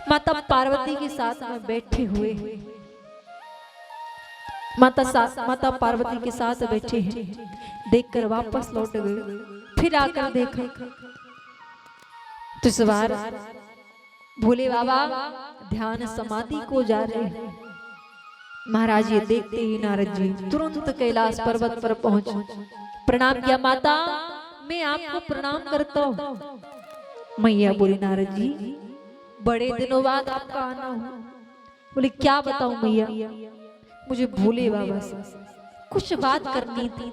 माता पार्वती के साथ में बैठे हुए माता पार्वती के साथ बैठे हैं, देखकर वापस लौट गए। फिर आकर देखा तो इस बार भोले बाबा ध्यान समाधि को जा रहे हैं। महाराज ये देखते ही नारद जी तुरंत कैलाश पर्वत पर पहुंचे, प्रणाम किया। माता मैं आपको प्रणाम करता हूँ। मैया बोली नारद जी बड़े दिनों बाद आपका आना हुआ। बोले क्या बताऊं मैया, मुझे भोले बाबा से कुछ बात करनी थी।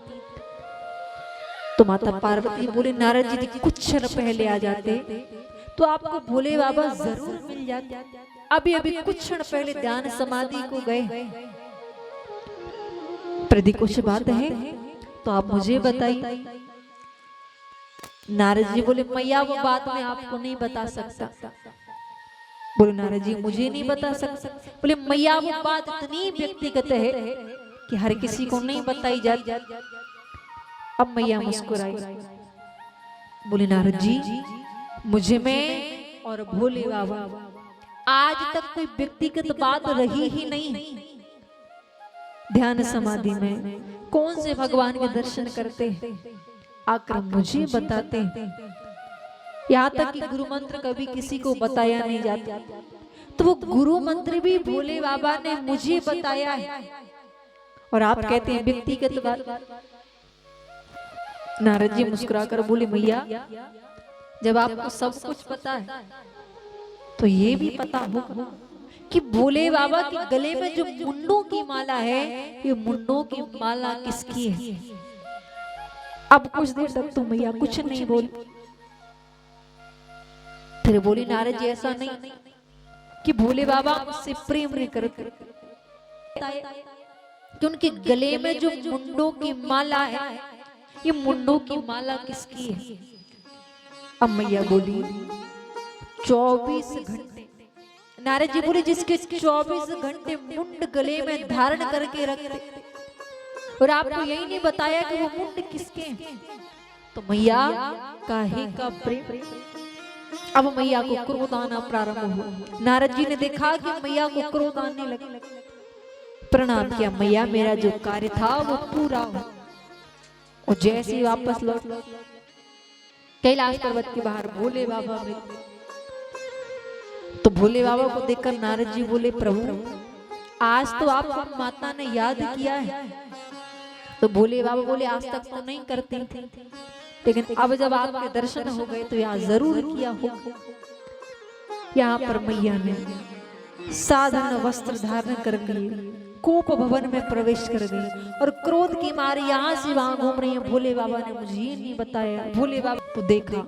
तो माता पार्वती बोले नारद जी कुछ क्षण पहले आ जाते तो आपको भोले बाबा जरूर मिल जाते। अभी अभी कुछ क्षण पहले ध्यान समाधि को गए। प्रति कुछ बात है तो आप मुझे बताइए। नारद जी बोले मैया वो बात मैं आपको नहीं बता सकता। बोले नारद जी मुझे नहीं बता सकता। बोले मैया वो बात इतनी व्यक्तिगत है कि हर किसी को नहीं बताई जाती। अब मैया मुस्कुराई, बोले नारद जी मुझे में और भोले बाबा आज तक कोई व्यक्तिगत बात रही ही नहीं। ध्यान समाधि में कौन से भगवान के दर्शन करते हैं आकर मुझे बताते हैं। यहाँ तक कि गुरु मंत्र कभी किसी को बताया नहीं जाता, तो वो गुरु मंत्र भी भोले बाबा ने मुझे बताया है। और आप कहते हैं व्यक्तिगत बात। नारद जी मुस्कुराकर बोले मैया जब आपको सब कुछ पता है तो ये भी पता होगा कि भोले बाबा के गले में जो मुंडों की माला है ये मुंडों की माला किसकी है। अब कुछ देर तक तो मैया कुछ नहीं बोली। फिर बोली नारद जी ऐसा नहीं कि भोले बाबा मुझसे प्रेम नहीं करते, कि उनके गले में जो मुंडों की माला है ये मुंडों की माला किसकी है। अब मैया बोली 24 घंटे। नारद जी बोले जिसके 24 घंटे मुंड गले में धारण करके रखते और आपको यही नहीं बताया कि वो मुंड किसके हैं। तो मैया काहे का प्रेम। अब मैया को क्रोध आना प्रारंभ हुआ। नारद जी ने देखा कि मैया को क्रोध आने लगे, प्रणाम किया मैया मेरा जो कार्य था वो पूरा हो। और जैसे वापस लौट कैलाश पर्वत के बाहर भोले बाबा में, तो भोले बाबा को देखकर नारद जी बोले प्रभु आज तो आपको माता ने याद किया है। तो भोले बाबा बोले आज तक तो नहीं करती थी, लेकिन अब जब आपके दर्शन हो गए तो यहाँ जरूर किया होगा। यहाँ पर मैया ने साधारण वस्त्र धारण कर लिए कोप भवन में प्रवेश कर गई और क्रोध की मारे यहाँ से वहां घूम रही है। भोले बाबा ने मुझे ये नहीं बताया। भोले बाबा को देखा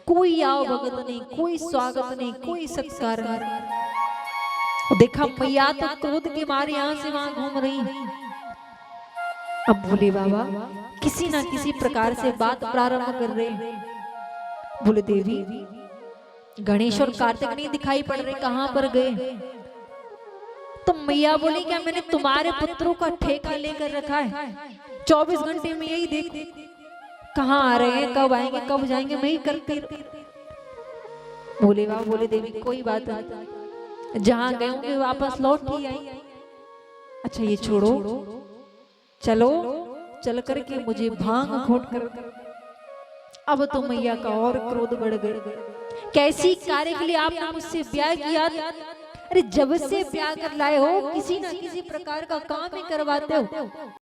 कोई आओ भगत नहीं, कोई स्वागत नहीं, कोई सत्कार नहीं। देखा मैया तो क्रोध के मारे यहाँ से वहां घूम रही है। अब भोले बाबा किसी ना किसी प्रकार से बात प्रारंभ कर रहे हैं। बोले देवी गणेश और कार्तिक नहीं दिखाई पड़ रहे, कहां पर गए। तो मैया बोली क्या मैंने तुम्हारे पुत्रों का ठेका लेकर रखा है, 24 घंटे में यही देख कहां आ रहे हैं, कब आएंगे, कब जाएंगे, मैं ही करती। भोले बाबा बोले देवी कोई बात नहीं, जहां गए होंगे वापस लौट ही आई। अच्छा ये छोड़ो, चलो चल करके मुझे भांग घोट कर। अब तो मैया का और क्रोध बढ़ गया। कैसी कार्य के लिए आपने मुझसे ब्याह किया। अरे जब से ब्याह कर लाए हो किसी ना किसी प्रकार का काम ही करवाते हो।